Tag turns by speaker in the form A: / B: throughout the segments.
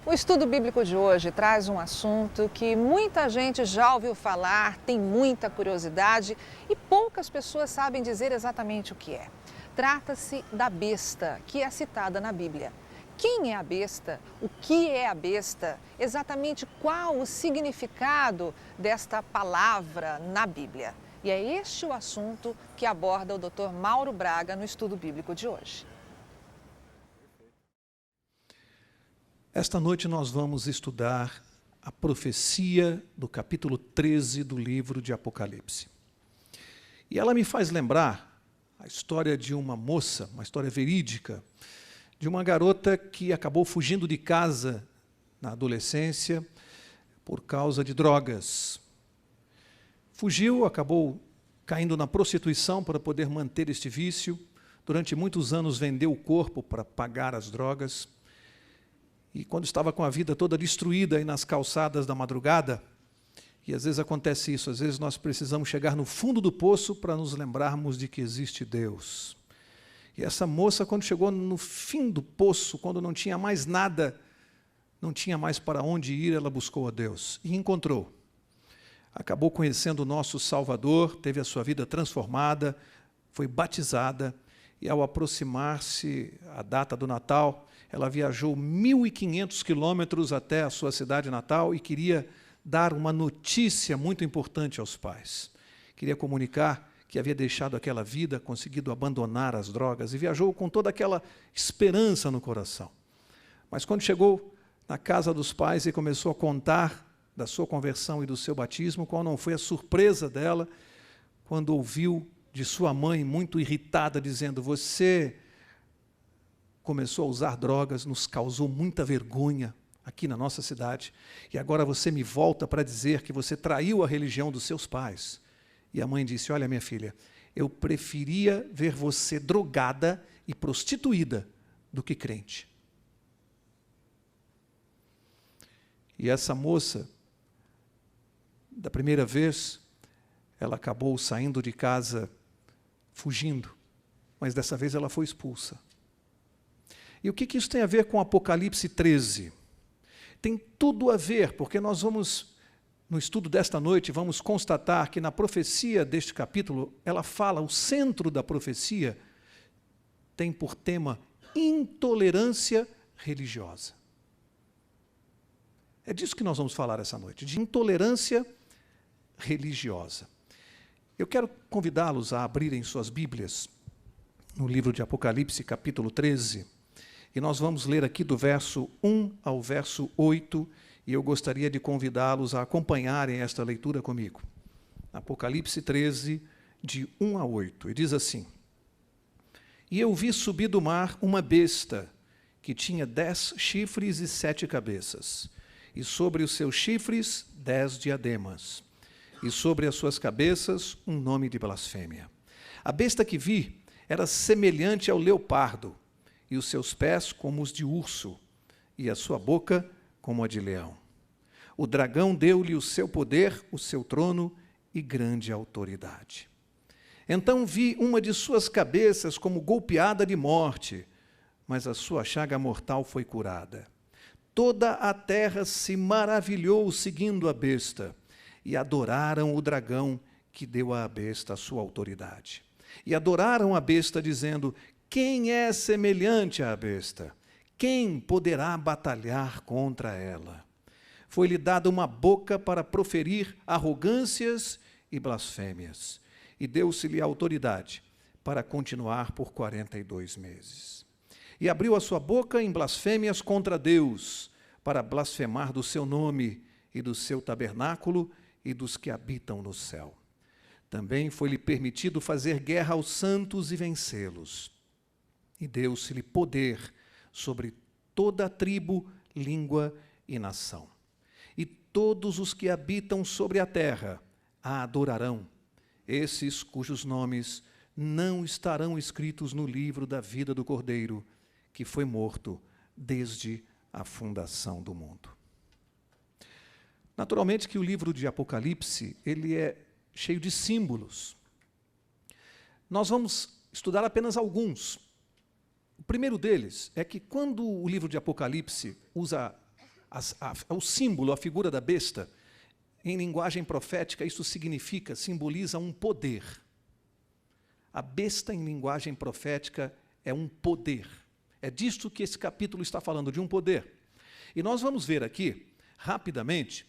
A: O estudo bíblico de hoje traz um assunto que muita gente já ouviu falar, tem muita curiosidade e poucas pessoas sabem dizer exatamente o que é. Trata-se da besta, que é citada na Bíblia. Quem é a besta? O que é a besta? Exatamente qual o significado desta palavra na Bíblia? E é este o assunto que aborda o Dr. Mauro Braga no estudo bíblico de hoje.
B: Esta noite nós vamos estudar a profecia do capítulo 13 do livro de Apocalipse. E ela me faz lembrar a história de uma moça, uma história verídica, de uma garota que acabou fugindo de casa na adolescência por causa de drogas. Fugiu, acabou caindo na prostituição para poder manter este vício. Durante muitos anos vendeu o corpo para pagar as drogas. E quando estava com a vida toda destruída aí nas calçadas da madrugada, e às vezes acontece isso, às vezes nós precisamos chegar no fundo do poço para nos lembrarmos de que existe Deus. E essa moça, quando chegou no fim do poço, quando não tinha mais nada, não tinha mais para onde ir, ela buscou a Deus e encontrou. Acabou conhecendo o nosso Salvador, teve a sua vida transformada, foi batizada, e ao aproximar-se a data do Natal, ela viajou 1.500 quilômetros até a sua cidade natal e queria dar uma notícia muito importante aos pais. Queria comunicar que havia deixado aquela vida, conseguido abandonar as drogas, e viajou com toda aquela esperança no coração. Mas quando chegou na casa dos pais e começou a contar da sua conversão e do seu batismo, qual não foi a surpresa dela quando ouviu de sua mãe, muito irritada, dizendo: "Você começou a usar drogas, nos causou muita vergonha aqui na nossa cidade, e agora você me volta para dizer que você traiu a religião dos seus pais." E a mãe disse: "Olha, minha filha, eu preferia ver você drogada e prostituída do que crente." E essa moça, da primeira vez, ela acabou saindo de casa fugindo, mas dessa vez ela foi expulsa. E o que isso tem a ver com Apocalipse 13? Tem tudo a ver, porque nós vamos, no estudo desta noite, vamos constatar que na profecia deste capítulo, ela fala, o centro da profecia tem por tema intolerância religiosa. É disso que nós vamos falar essa noite, de intolerância religiosa. Eu quero convidá-los a abrirem suas Bíblias no livro de Apocalipse, capítulo 13, e nós vamos ler aqui do verso 1 ao verso 8, e eu gostaria de convidá-los a acompanharem esta leitura comigo. Apocalipse 13, de 1 a 8, e diz assim: "E eu vi subir do mar uma besta, que tinha 10 chifres e 7 cabeças, e sobre os seus chifres 10 diademas, e sobre as suas cabeças um nome de blasfêmia. A besta que vi era semelhante ao leopardo, e os seus pés como os de urso, e a sua boca como a de leão. O dragão deu-lhe o seu poder, o seu trono e grande autoridade. Então vi uma de suas cabeças como golpeada de morte, mas a sua chaga mortal foi curada. Toda a terra se maravilhou seguindo a besta, e adoraram o dragão que deu à besta a sua autoridade. E adoraram a besta, dizendo: quem é semelhante à besta? Quem poderá batalhar contra ela? Foi-lhe dada uma boca para proferir arrogâncias e blasfêmias, e deu-se-lhe autoridade para continuar por 42 meses. E abriu a sua boca em blasfêmias contra Deus, para blasfemar do seu nome e do seu tabernáculo e dos que habitam no céu. Também foi-lhe permitido fazer guerra aos santos e vencê-los. E deu-se-lhe poder sobre toda a tribo, língua e nação. E todos os que habitam sobre a terra a adorarão, esses cujos nomes não estarão escritos no livro da vida do Cordeiro, que foi morto desde a fundação do mundo." Naturalmente que o livro de Apocalipse, ele é cheio de símbolos. Nós vamos estudar apenas alguns. O primeiro deles é que quando o livro de Apocalipse usa o símbolo, a figura da besta, em linguagem profética, isso simboliza um poder. A besta, em linguagem profética, é um poder. É disto que esse capítulo está falando, de um poder. E nós vamos ver aqui, rapidamente,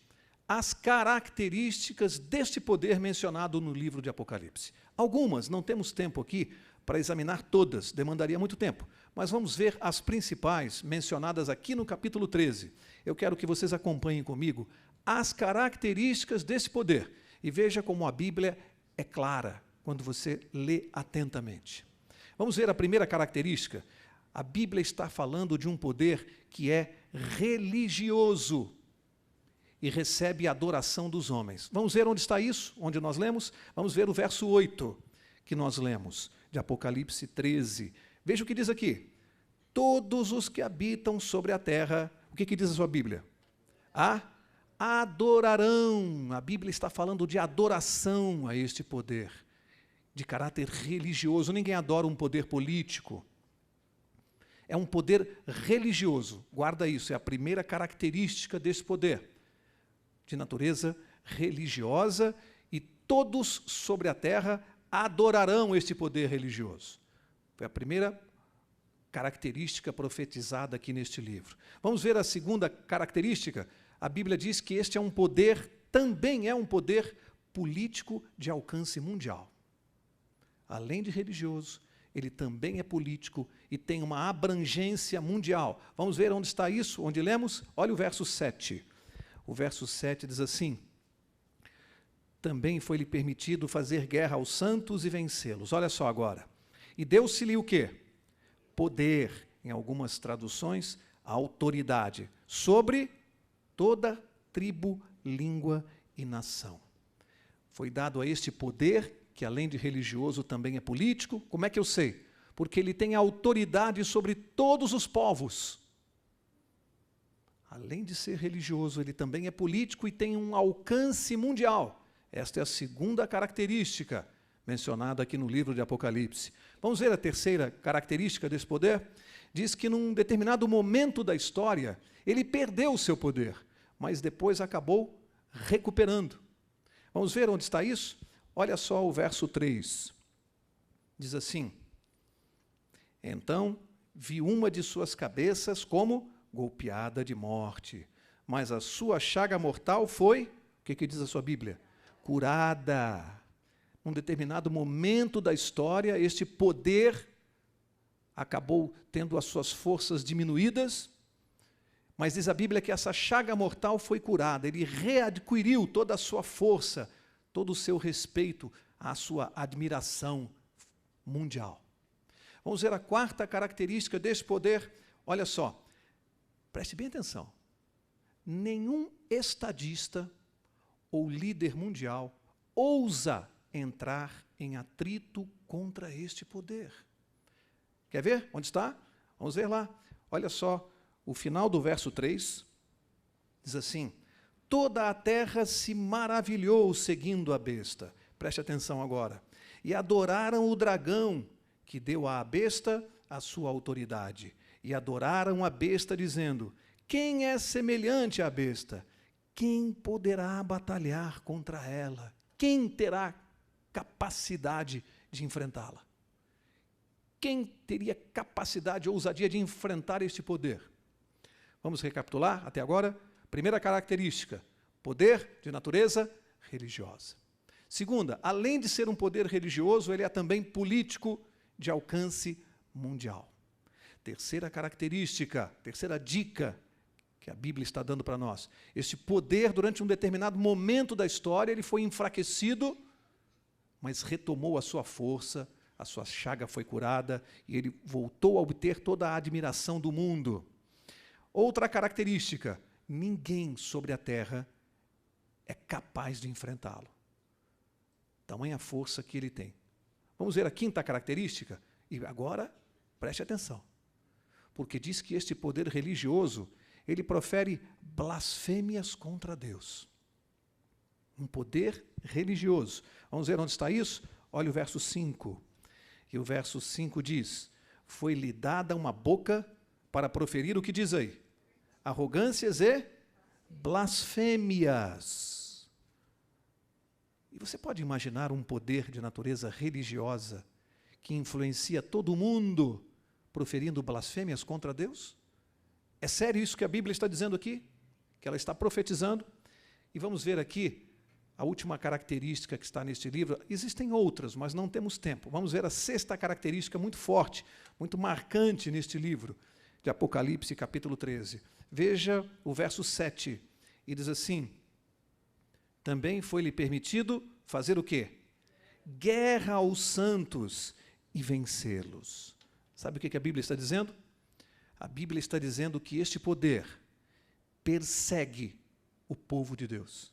B: as características deste poder mencionado no livro de Apocalipse. Algumas, não temos tempo aqui para examinar todas, demandaria muito tempo, mas vamos ver as principais mencionadas aqui no capítulo 13. Eu quero que vocês acompanhem comigo as características desse poder e veja como a Bíblia é clara quando você lê atentamente. Vamos ver a primeira característica. A Bíblia está falando de um poder que é religioso e recebe a adoração dos homens. Vamos ver onde está isso, onde nós lemos? Vamos ver o verso 8 que nós lemos, de Apocalipse 13. Veja o que diz aqui. Todos os que habitam sobre a terra, o que diz a sua Bíblia? Adorarão. A Bíblia está falando de adoração a este poder, de caráter religioso. Ninguém adora um poder político. É um poder religioso. Guarda isso, é a primeira característica desse poder, de natureza religiosa, e todos sobre a terra adorarão este poder religioso. Foi a primeira característica profetizada aqui neste livro. Vamos ver a segunda característica. A Bíblia diz que este é um poder, também é um poder político de alcance mundial. Além de religioso, ele também é político e tem uma abrangência mundial. Vamos ver onde está isso, onde lemos? Olha o verso 7. O verso 7 diz assim: também foi-lhe permitido fazer guerra aos santos e vencê-los. Olha só agora. E deu-se-lhe o quê? Poder, em algumas traduções, autoridade, sobre toda tribo, língua e nação. Foi dado a este poder, que além de religioso também é político. Como é que eu sei? Porque ele tem autoridade sobre todos os povos. Além de ser religioso, ele também é político e tem um alcance mundial. Esta é a segunda característica mencionada aqui no livro de Apocalipse. Vamos ver a terceira característica desse poder? Diz que num determinado momento da história, ele perdeu o seu poder, mas depois acabou recuperando. Vamos ver onde está isso? Olha só o verso 3. Diz assim: então vi uma de suas cabeças como golpeada de morte, mas a sua chaga mortal foi, o que diz a sua Bíblia? Curada. Num determinado momento da história, este poder acabou tendo as suas forças diminuídas, mas diz a Bíblia que essa chaga mortal foi curada, ele readquiriu toda a sua força, todo o seu respeito, a sua admiração mundial. Vamos ver a quarta característica desse poder. Olha só, preste bem atenção. Nenhum estadista ou líder mundial ousa entrar em atrito contra este poder. Quer ver? Onde está? Vamos ver lá. Olha só, o final do verso 3 diz assim: toda a terra se maravilhou seguindo a besta. Preste atenção agora. E adoraram o dragão, que deu à besta a sua autoridade. E adoraram a besta, dizendo: quem é semelhante à besta? Quem poderá batalhar contra ela? Quem terá capacidade de enfrentá-la? Quem teria capacidade ou ousadia de enfrentar este poder? Vamos recapitular até agora? Primeira característica: poder de natureza religiosa. Segunda, além de ser um poder religioso, ele é também político de alcance mundial. Terceira característica, terceira dica que a Bíblia está dando para nós: este poder, durante um determinado momento da história, ele foi enfraquecido, mas retomou a sua força, a sua chaga foi curada e ele voltou a obter toda a admiração do mundo. Outra característica: ninguém sobre a terra é capaz de enfrentá-lo. Tamanha força que ele tem. Vamos ver a quinta característica? E agora, preste atenção. Porque diz que este poder religioso, ele profere blasfêmias contra Deus. Um poder religioso. Vamos ver onde está isso? Olha o verso 5. E o verso 5 diz: foi-lhe dada uma boca para proferir o que diz aí? arrogâncias e blasfêmias. E você pode imaginar um poder de natureza religiosa que influencia todo mundo proferindo blasfêmias contra Deus? É sério isso que a Bíblia está dizendo aqui? Que ela está profetizando? E vamos ver aqui a última característica que está neste livro. Existem outras, mas não temos tempo. Vamos ver a sexta característica muito forte, muito marcante neste livro de Apocalipse, capítulo 13. Veja o verso 7, e diz assim: também foi-lhe permitido fazer o quê? Guerra aos santos e vencê-los. Sabe o que a Bíblia está dizendo? A Bíblia está dizendo que este poder persegue o povo de Deus.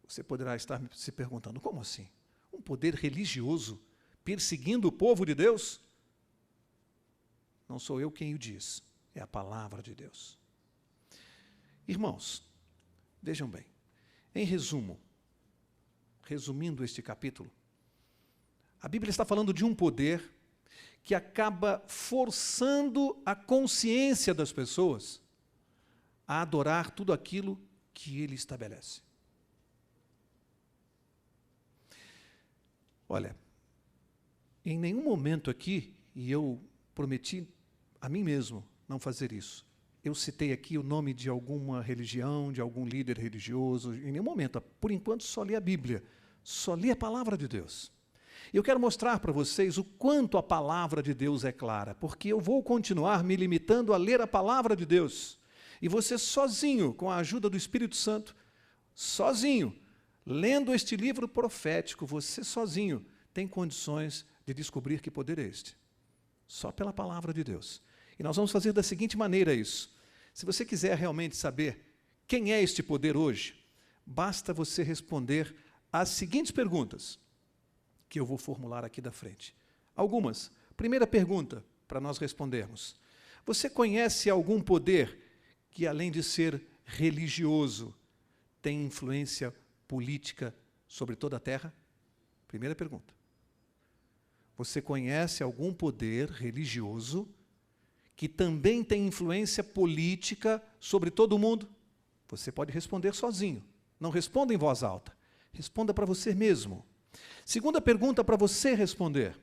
B: Você poderá estar se perguntando, como assim? Um poder religioso perseguindo o povo de Deus? Não sou eu quem o diz, é a palavra de Deus. Irmãos, vejam bem, em resumo, resumindo este capítulo, a Bíblia está falando de um poder que acaba forçando a consciência das pessoas a adorar tudo aquilo que ele estabelece. Olha, em nenhum momento aqui, e eu prometi a mim mesmo não fazer isso, eu citei aqui o nome de alguma religião, de algum líder religioso, em nenhum momento. Por enquanto, só li a Bíblia, só li a palavra de Deus. Eu quero mostrar para vocês o quanto a palavra de Deus é clara, porque eu vou continuar me limitando a ler a palavra de Deus. E você sozinho, com a ajuda do Espírito Santo, sozinho, lendo este livro profético, você sozinho tem condições de descobrir que poder é este. Só pela palavra de Deus. E nós vamos fazer da seguinte maneira isso. Se você quiser realmente saber quem é este poder hoje, basta você responder às seguintes perguntas que eu vou formular aqui da frente. Algumas. Primeira pergunta para nós respondermos. Você conhece algum poder que, além de ser religioso, tem influência política sobre toda a terra? Primeira pergunta. Você conhece algum poder religioso que também tem influência política sobre todo o mundo? Você pode responder sozinho. Não responda em voz alta. Responda para você mesmo. Segunda pergunta para você responder.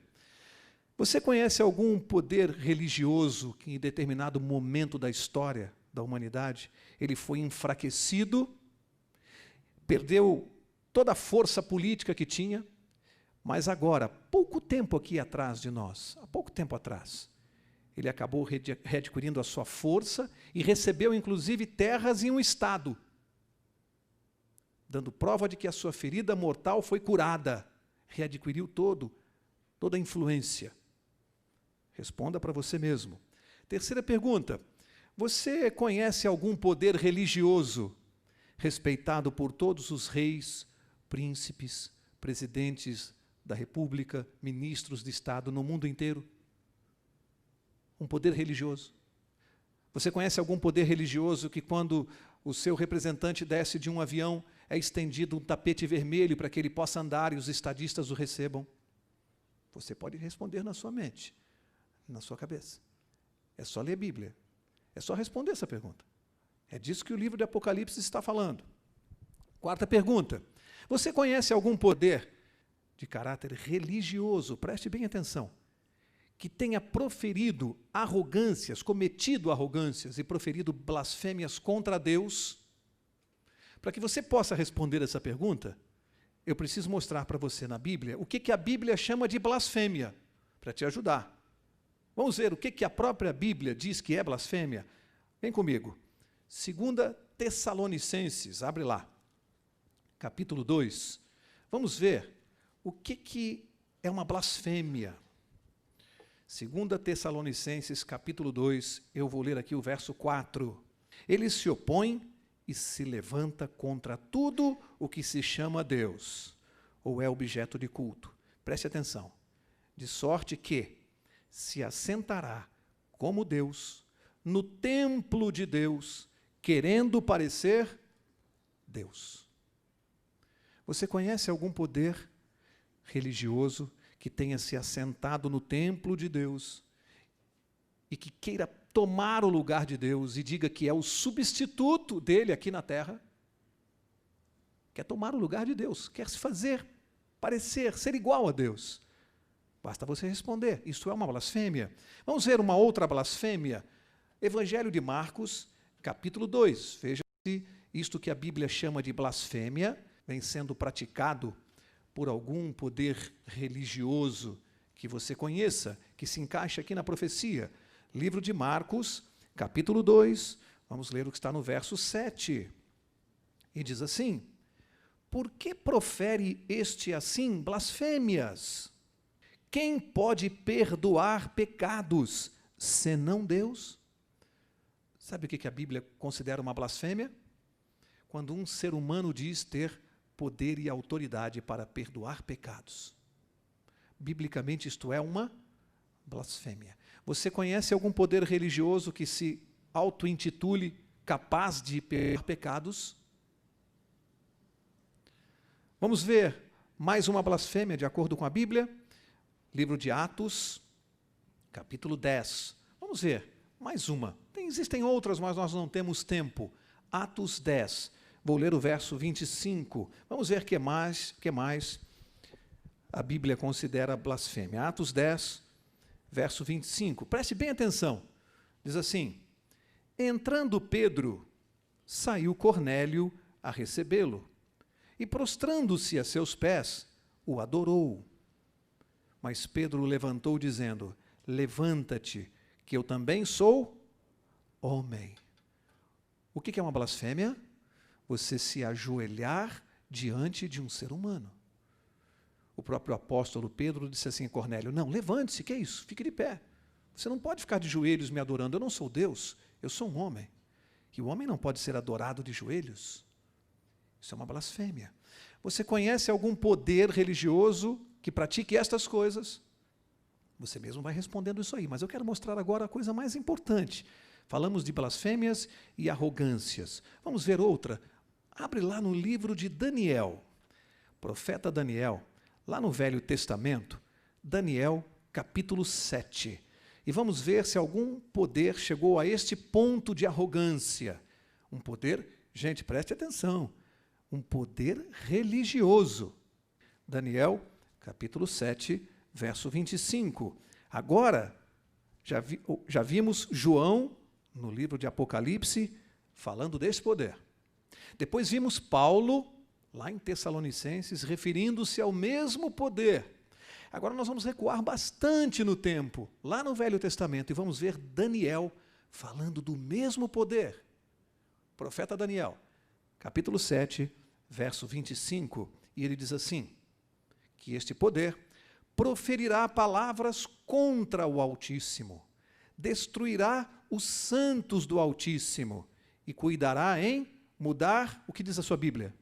B: Você conhece algum poder religioso que, em determinado momento da história da humanidade, ele foi enfraquecido, perdeu toda a força política que tinha, mas agora, pouco tempo aqui atrás de nós, há pouco tempo atrás, ele acabou readquirindo a sua força e recebeu, inclusive, terras em um estado, dando prova de que a sua ferida mortal foi curada, readquiriu toda a influência. Responda para você mesmo. Terceira pergunta. Você conhece algum poder religioso respeitado por todos os reis, príncipes, presidentes da República, ministros de Estado no mundo inteiro? Um poder religioso. Você conhece algum poder religioso que, quando o seu representante desce de um avião, é estendido um tapete vermelho para que ele possa andar e os estadistas o recebam? Você pode responder na sua mente, na sua cabeça. É só ler a Bíblia. É só responder essa pergunta. É disso que o livro de Apocalipse está falando. Quarta pergunta. Você conhece algum poder de caráter religioso, preste bem atenção, que tenha proferido arrogâncias, cometido arrogâncias e proferido blasfêmias contra Deus? Para que você possa responder essa pergunta, eu preciso mostrar para você na Bíblia o que a Bíblia chama de blasfêmia, para te ajudar. Vamos ver o que a própria Bíblia diz que é blasfêmia? Vem comigo. 2 Tessalonicenses, abre lá, capítulo 2. Vamos ver o que é uma blasfêmia. 2 Tessalonicenses, capítulo 2, eu vou ler aqui o verso 4. Ele se opõe e se levanta contra tudo o que se chama Deus, ou é objeto de culto. Preste atenção. De sorte que se assentará como Deus no templo de Deus, querendo parecer Deus. Você conhece algum poder religioso que tenha se assentado no templo de Deus e que queira tomar o lugar de Deus e diga que é o substituto dele aqui na terra? Quer tomar o lugar de Deus, quer se fazer, parecer, ser igual a Deus. Basta você responder, isto é uma blasfêmia. Vamos ver uma outra blasfêmia. Evangelho de Marcos, capítulo 2. Veja se isto que a Bíblia chama de blasfêmia vem sendo praticado por algum poder religioso que você conheça, que se encaixa aqui na profecia. Livro de Marcos, capítulo 2, vamos ler o que está no verso 7. E diz assim: por que profere este assim blasfêmias? Quem pode perdoar pecados, senão Deus? Sabe o que a Bíblia considera uma blasfêmia? Quando um ser humano diz ter poder e autoridade para perdoar pecados. Biblicamente, isto é uma blasfêmia. Você conhece algum poder religioso que se auto-intitule capaz de perdoar pecados? Vamos ver mais uma blasfêmia de acordo com a Bíblia. Livro de Atos, capítulo 10. Vamos ver mais uma. Existem outras, mas nós não temos tempo. Atos 10. Vou ler o verso 25. Vamos ver o que mais a Bíblia considera blasfêmia. Atos 10, verso 25. Preste bem atenção. Diz assim: entrando Pedro, saiu Cornélio a recebê-lo, e prostrando-se a seus pés, o adorou. Mas Pedro o levantou, dizendo: levanta-te, que eu também sou homem. O que é uma blasfêmia? Você se ajoelhar diante de um ser humano. O próprio apóstolo Pedro disse assim a Cornélio: não, levante-se, que é isso? Fique de pé. Você não pode ficar de joelhos me adorando, eu não sou Deus, eu sou um homem. E o homem não pode ser adorado de joelhos. Isso é uma blasfêmia. Você conhece algum poder religioso que pratique estas coisas? Você mesmo vai respondendo isso aí, mas eu quero mostrar agora a coisa mais importante. Falamos de blasfêmias e arrogâncias. Vamos ver outra. Abre lá no livro de Daniel, profeta Daniel, lá no Velho Testamento, Daniel, capítulo 7. E vamos ver se algum poder chegou a este ponto de arrogância. Um poder, gente, preste atenção, um poder religioso. Daniel, capítulo 7, verso 25. Agora, já vimos João, no livro de Apocalipse, falando desse poder. Depois vimos Paulo, lá em Tessalonicenses, referindo-se ao mesmo poder. Agora nós vamos recuar bastante no tempo, lá no Velho Testamento, e vamos ver Daniel falando do mesmo poder. Profeta Daniel, capítulo 7, verso 25, e ele diz assim, que este poder proferirá palavras contra o Altíssimo, destruirá os santos do Altíssimo e cuidará em mudar, o que diz a sua Bíblia?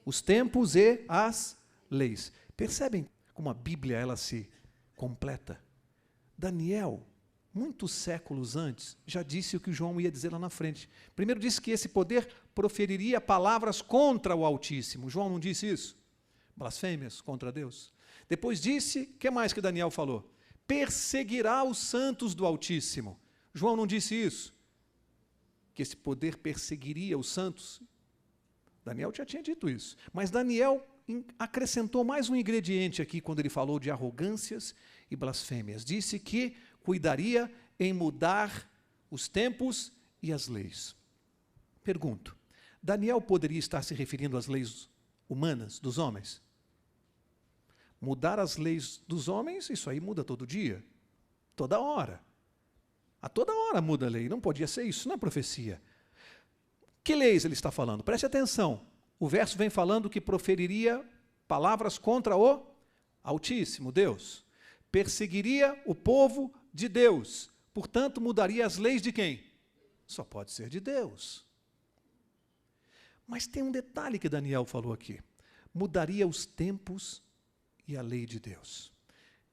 B: Os tempos e as leis. Percebem como a Bíblia ela se completa? Daniel, muitos séculos antes, já disse o que João ia dizer lá na frente. Primeiro disse que esse poder proferiria palavras contra o Altíssimo. João não disse isso? Blasfêmias contra Deus. Depois disse, o que mais que Daniel falou? Perseguirá os santos do Altíssimo. João não disse isso? Que esse poder perseguiria os santos? Daniel já tinha dito isso. Mas Daniel acrescentou mais um ingrediente aqui quando ele falou de arrogâncias e blasfêmias. Disse que cuidaria em mudar os tempos e as leis. Pergunto, Daniel poderia estar se referindo às leis humanas, dos homens? Mudar as leis dos homens, isso aí muda todo dia, toda hora. A toda hora muda a lei, não podia ser isso, não é profecia. Que leis ele está falando? Preste atenção, o verso vem falando que proferiria palavras contra o Altíssimo, Deus. Perseguiria o povo de Deus, portanto mudaria as leis de quem? Só pode ser de Deus. Mas tem um detalhe que Daniel falou aqui, mudaria os tempos e a lei de Deus.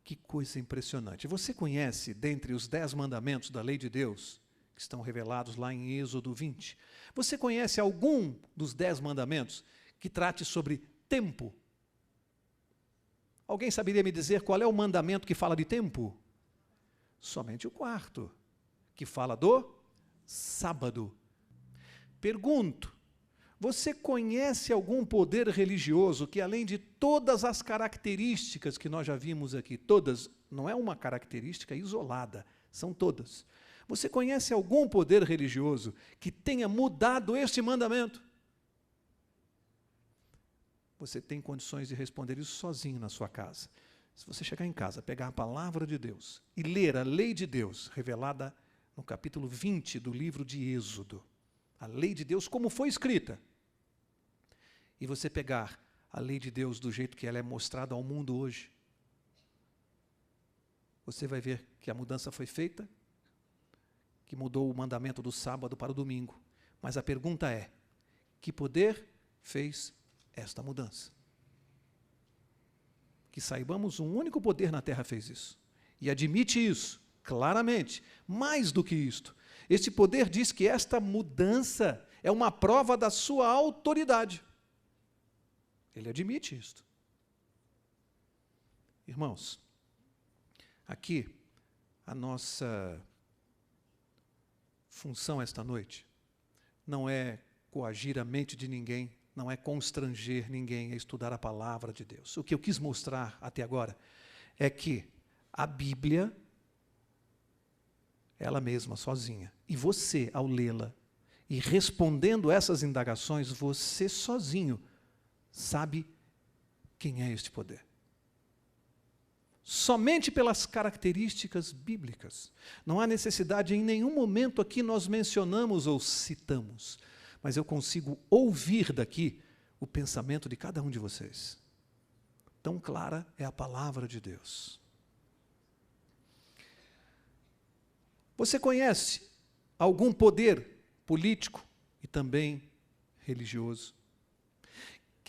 B: Que coisa impressionante. Você conhece, dentre os 10 mandamentos da lei de Deus, que estão revelados lá em Êxodo 20, você conhece algum dos 10 mandamentos que trate sobre tempo? Alguém saberia me dizer qual é o mandamento que fala de tempo? Somente o quarto, que fala do sábado. Pergunto, você conhece algum poder religioso que, além de todas as características que nós já vimos aqui, todas, não é uma característica isolada, são todas. Você conhece algum poder religioso que tenha mudado este mandamento? Você tem condições de responder isso sozinho na sua casa. Se você chegar em casa, pegar a palavra de Deus e ler a lei de Deus, revelada no capítulo 20 do livro de Êxodo, a lei de Deus como foi escrita, e você pegar a lei de Deus do jeito que ela é mostrada ao mundo hoje, você vai ver que a mudança foi feita, que mudou o mandamento do sábado para o domingo. Mas a pergunta é, que poder fez esta mudança? Que saibamos, um único poder na terra fez isso. E admite isso, claramente. Mais do que isto, este poder diz que esta mudança é uma prova da sua autoridade. Ele admite isto. Irmãos, aqui a nossa função esta noite não é coagir a mente de ninguém, não é constranger ninguém a estudar a palavra de Deus. O que eu quis mostrar até agora é que a Bíblia, ela mesma, sozinha, e você, ao lê-la e respondendo essas indagações, você sozinho sabe quem é este poder. Somente pelas características bíblicas. Não há necessidade, em nenhum momento aqui nós mencionamos ou citamos, mas eu consigo ouvir daqui o pensamento de cada um de vocês. Tão clara é a palavra de Deus. Você conhece algum poder político e também religioso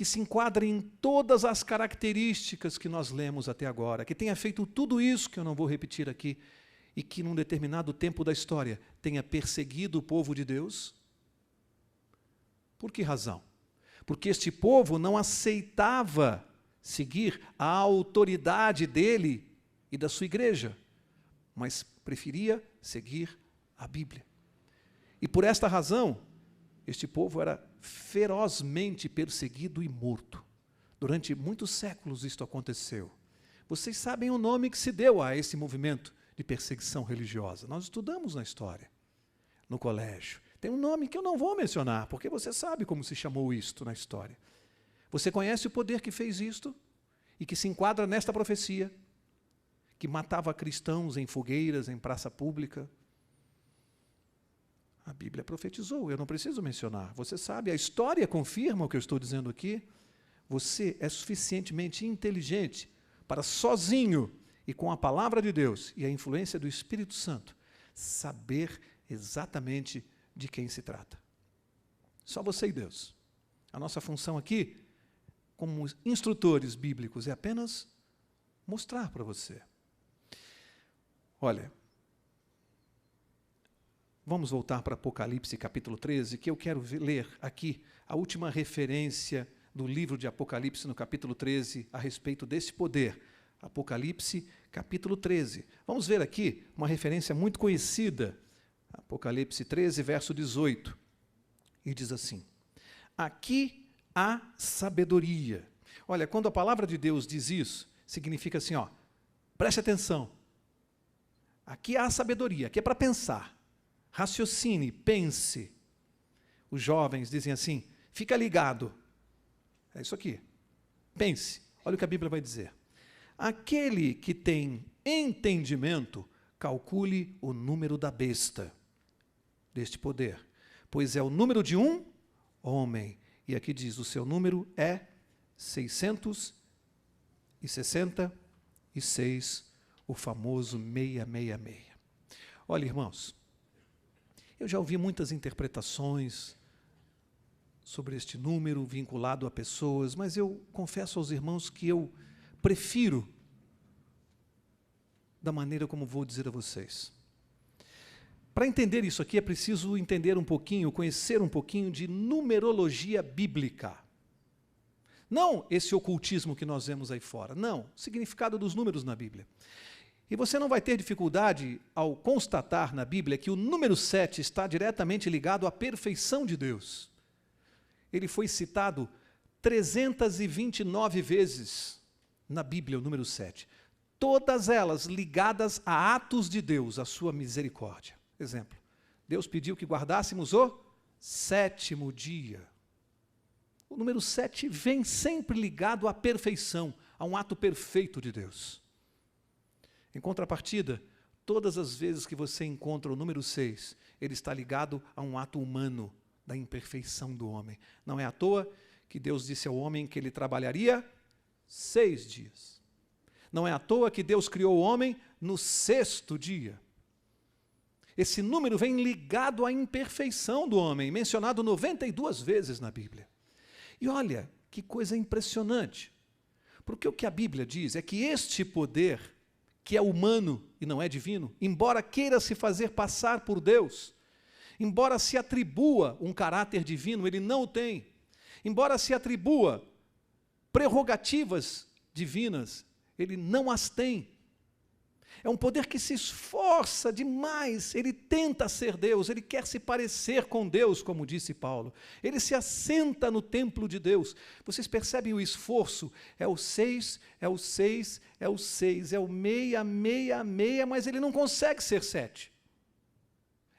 B: que se enquadre em todas as características que nós lemos até agora, que tenha feito tudo isso que eu não vou repetir aqui, e que num determinado tempo da história tenha perseguido o povo de Deus? Por que razão? Porque este povo não aceitava seguir a autoridade dele e da sua igreja, mas preferia seguir a Bíblia. E por esta razão, este povo era ferozmente perseguido e morto. Durante muitos séculos isto aconteceu. Vocês sabem o nome que se deu a esse movimento de perseguição religiosa. Nós estudamos na história, no colégio. Tem um nome que eu não vou mencionar, porque você sabe como se chamou isto na história. Você conhece o poder que fez isto e que se enquadra nesta profecia, que matava cristãos em fogueiras, em praça pública? A Bíblia profetizou, eu não preciso mencionar. Você sabe, a história confirma o que eu estou dizendo aqui. Você é suficientemente inteligente para sozinho e com a palavra de Deus e a influência do Espírito Santo saber exatamente de quem se trata. Só você e Deus. A nossa função aqui, como instrutores bíblicos, é apenas mostrar para você. Olha, vamos voltar para Apocalipse capítulo 13, que eu quero ler aqui a última referência do livro de Apocalipse no capítulo 13 a respeito desse poder. Apocalipse capítulo 13. Vamos ver aqui uma referência muito conhecida. Apocalipse 13, verso 18. E diz assim: aqui há sabedoria. Olha, quando a palavra de Deus diz isso, significa assim, ó, preste atenção. Aqui há sabedoria, aqui é para pensar. Raciocine, pense. Os jovens dizem assim, fica ligado. É isso aqui. Pense. Olha o que a Bíblia vai dizer. Aquele que tem entendimento, calcule o número da besta deste poder, pois é o número de um homem. E aqui diz, o seu número é 666, o famoso 666. Olha, irmãos, eu já ouvi muitas interpretações sobre este número vinculado a pessoas, mas eu confesso aos irmãos que eu prefiro da maneira como vou dizer a vocês. Para entender isso aqui é preciso entender um pouquinho, conhecer um pouquinho de numerologia bíblica. Não esse ocultismo que nós vemos aí fora, não, o significado dos números na Bíblia. E você não vai ter dificuldade ao constatar na Bíblia que o número 7 está diretamente ligado à perfeição de Deus. Ele foi citado 329 vezes na Bíblia, o número 7. Todas elas ligadas a atos de Deus, a sua misericórdia. Exemplo, Deus pediu que guardássemos o 7º dia. O número 7 vem sempre ligado à perfeição, a um ato perfeito de Deus. Em contrapartida, todas as vezes que você encontra o número 6, ele está ligado a um ato humano, da imperfeição do homem. Não é à toa que Deus disse ao homem que ele trabalharia 6 dias. Não é à toa que Deus criou o homem no 6º dia. Esse número vem ligado à imperfeição do homem, mencionado 92 vezes na Bíblia. E olha, que coisa impressionante. Porque o que a Bíblia diz é que este poder, que é humano e não é divino, embora queira se fazer passar por Deus, embora se atribua um caráter divino, ele não o tem. Embora se atribua prerrogativas divinas, ele não as tem. É um poder que se esforça demais, ele tenta ser Deus, ele quer se parecer com Deus, como disse Paulo. Ele se assenta no templo de Deus. Vocês percebem o esforço? É o 6, é o 6, é o 6, é o meia, meia, meia, mas ele não consegue ser 7.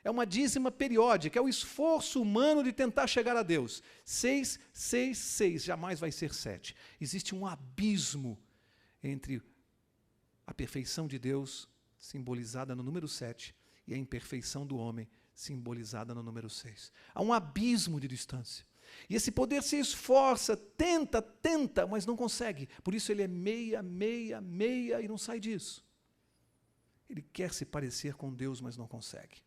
B: É uma dízima periódica, é o esforço humano de tentar chegar a Deus. 6, 6, 6, jamais vai ser 7. Existe um abismo entre a perfeição de Deus, simbolizada no número 7, e a imperfeição do homem, simbolizada no número 6. Há um abismo de distância. E esse poder se esforça, tenta, mas não consegue. Por isso ele é meia, meia, meia e não sai disso. Ele quer se parecer com Deus, mas não consegue.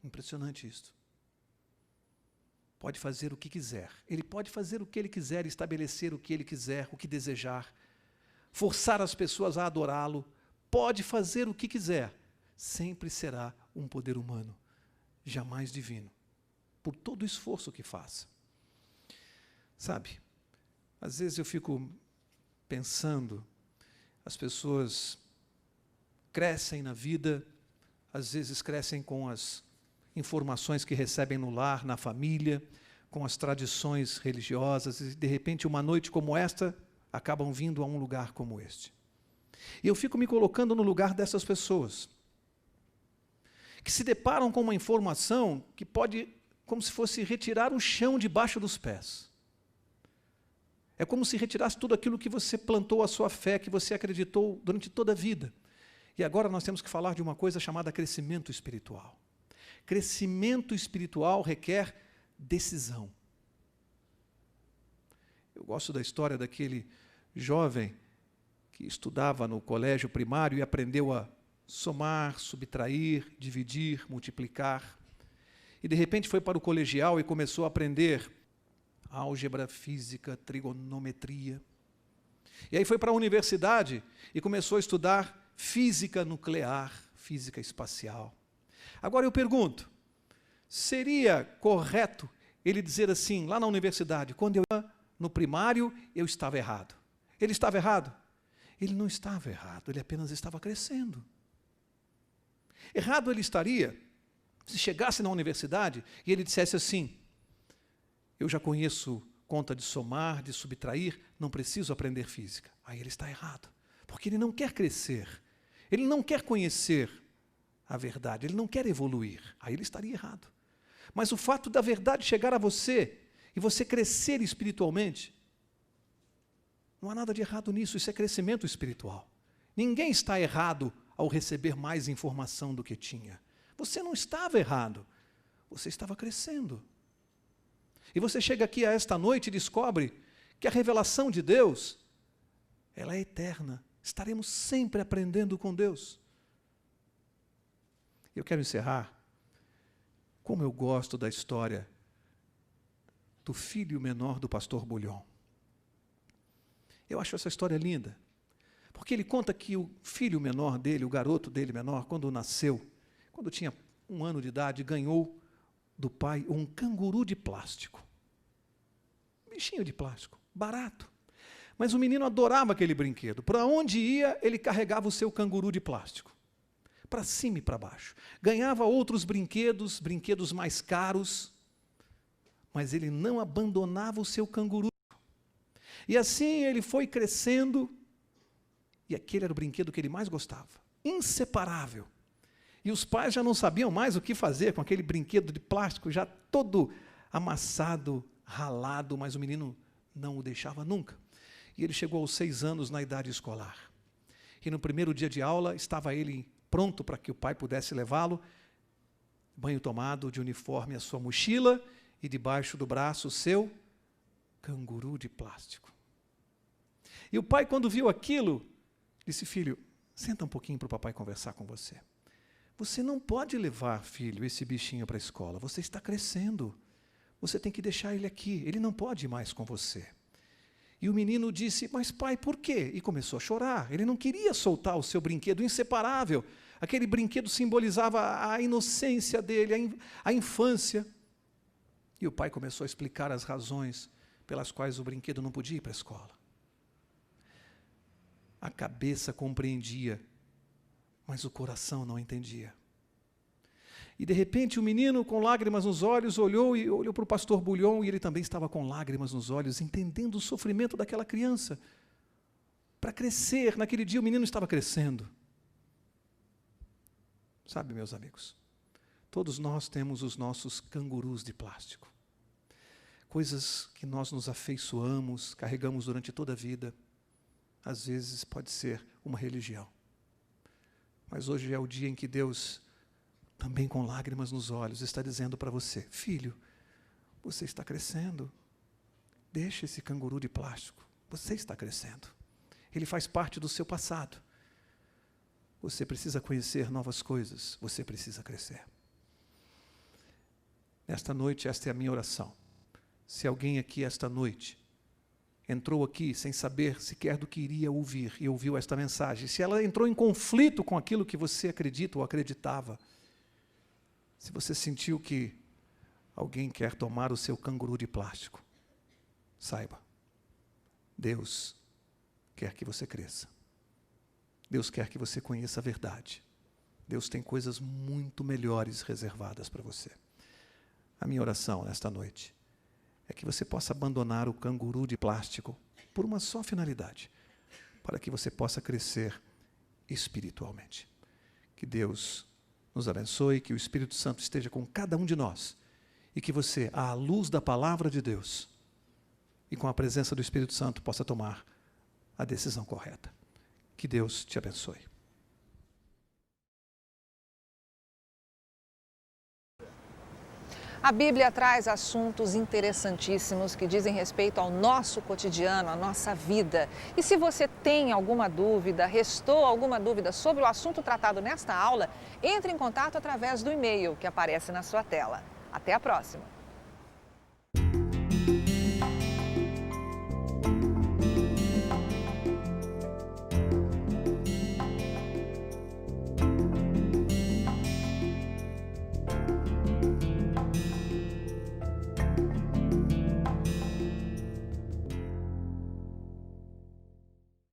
B: Impressionante isto. Pode fazer o que quiser. Ele pode fazer o que ele quiser, estabelecer o que ele quiser, o que desejar, forçar as pessoas a adorá-lo, pode fazer o que quiser, sempre será um poder humano, jamais divino, por todo o esforço que faça. Sabe, às vezes eu fico pensando, as pessoas crescem na vida, às vezes crescem com as informações que recebem no lar, na família, com as tradições religiosas, e de repente uma noite como esta, acabam vindo a um lugar como este. E eu fico me colocando no lugar dessas pessoas, que se deparam com uma informação que pode, como se fosse retirar o chão debaixo dos pés. É como se retirasse tudo aquilo que você plantou a sua fé, que você acreditou durante toda a vida. E agora nós temos que falar de uma coisa chamada crescimento espiritual. Crescimento espiritual requer decisão. Eu gosto da história daquele jovem que estudava no colégio primário e aprendeu a somar, subtrair, dividir, multiplicar. E de repente foi para o colegial e começou a aprender álgebra, física, trigonometria. E aí foi para a universidade e começou a estudar física nuclear, física espacial. Agora eu pergunto, seria correto ele dizer assim, lá na universidade, quando eu ia no primário, eu estava errado? Ele estava errado? Ele não estava errado, ele apenas estava crescendo. Errado ele estaria se chegasse na universidade e ele dissesse assim, eu já conheço conta de somar, de subtrair, não preciso aprender física. Aí ele está errado, porque ele não quer crescer, ele não quer conhecer a verdade, ele não quer evoluir. Aí ele estaria errado. Mas o fato da verdade chegar a você e você crescer espiritualmente, não há nada de errado nisso, isso é crescimento espiritual. Ninguém está errado ao receber mais informação do que tinha. Você não estava errado, você estava crescendo. E você chega aqui a esta noite e descobre que a revelação de Deus, ela é eterna. Estaremos sempre aprendendo com Deus. Eu quero encerrar, como eu gosto da história do filho menor do pastor Bullion. Eu acho essa história linda, porque ele conta que o filho menor dele, o garoto dele menor, quando nasceu, quando tinha 1 ano de idade, ganhou do pai um canguru de plástico. Um bichinho de plástico, barato. Mas o menino adorava aquele brinquedo. Para onde ia, ele carregava o seu canguru de plástico. Para cima e para baixo. Ganhava outros brinquedos, brinquedos mais caros, mas ele não abandonava o seu canguru. E assim ele foi crescendo, e aquele era o brinquedo que ele mais gostava, inseparável. E os pais já não sabiam mais o que fazer com aquele brinquedo de plástico, já todo amassado, ralado, mas o menino não o deixava nunca. E ele chegou aos 6 anos na idade escolar. E no primeiro dia de aula, estava ele pronto para que o pai pudesse levá-lo, banho tomado, de uniforme, a sua mochila, e debaixo do braço o seu canguru de plástico. E o pai, quando viu aquilo, disse: filho, senta um pouquinho para o papai conversar com você. Você não pode levar, filho, esse bichinho para a escola. Você está crescendo. Você tem que deixar ele aqui. Ele não pode ir mais com você. E o menino disse: mas pai, por quê? E começou a chorar. Ele não queria soltar o seu brinquedo inseparável. Aquele brinquedo simbolizava a inocência dele, a infância. E o pai começou a explicar as razões pelas quais o brinquedo não podia ir para a escola. A cabeça compreendia, mas o coração não entendia. E de repente o menino, com lágrimas nos olhos, olhou para o pastor Bulhon, e ele também estava com lágrimas nos olhos, entendendo o sofrimento daquela criança. Para crescer, naquele dia o menino estava crescendo. Sabe, meus amigos, todos nós temos os nossos cangurus de plástico. Coisas que nós nos afeiçoamos, carregamos durante toda a vida. Às vezes pode ser uma religião. Mas hoje é o dia em que Deus, também com lágrimas nos olhos, está dizendo para você: filho, você está crescendo. Deixa esse canguru de plástico. Você está crescendo. Ele faz parte do seu passado. Você precisa conhecer novas coisas. Você precisa crescer. Nesta noite, esta é a minha oração. Se alguém aqui esta noite entrou aqui sem saber sequer do que iria ouvir e ouviu esta mensagem, se ela entrou em conflito com aquilo que você acredita ou acreditava, se você sentiu que alguém quer tomar o seu canguru de plástico, saiba, Deus quer que você cresça. Deus quer que você conheça a verdade. Deus tem coisas muito melhores reservadas para você. A minha oração nesta noite é que você possa abandonar o canguru de plástico por uma só finalidade, para que você possa crescer espiritualmente. Que Deus nos abençoe, que o Espírito Santo esteja com cada um de nós, e que você, à luz da palavra de Deus, e com a presença do Espírito Santo, possa tomar a decisão correta. Que Deus te abençoe.
A: A Bíblia traz assuntos interessantíssimos que dizem respeito ao nosso cotidiano, à nossa vida. E se você tem alguma dúvida, restou alguma dúvida sobre o assunto tratado nesta aula, entre em contato através do e-mail que aparece na sua tela. Até a próxima!